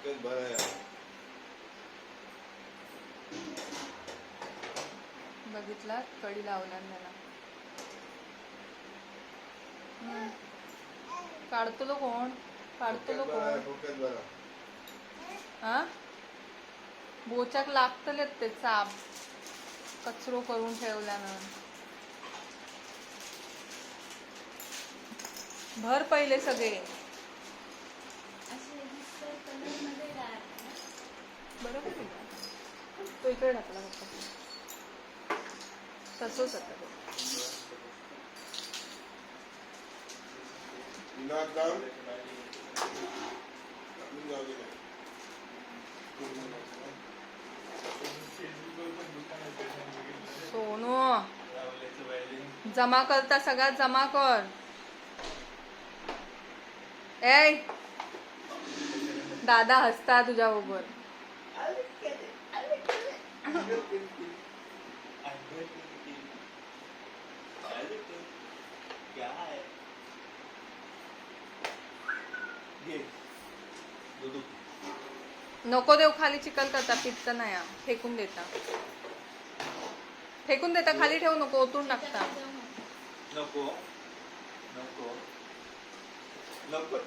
डोक्यात भर आहे. बघितला कडी लावल्या त्याला. काढतो कोण? काढतो कोण? डोक्यात भर. हा बोचाक लागतले ते साप कचरो करून ठेवल्यानं. भर पहिले सगळे बरोबर आहे का? तो इकडे टाकला होता तसंच आता तो. नाक लावून जाऊ दे. सोनू जमा करता सगळ्यात जमा कर. ए दादा हसता तुझ्याबरोबर. नको देव खाली चिकल करता पित्त नाही फेकून देता. फेकून देता खाली ठेवू नको ओतून टाकता. नको नको नको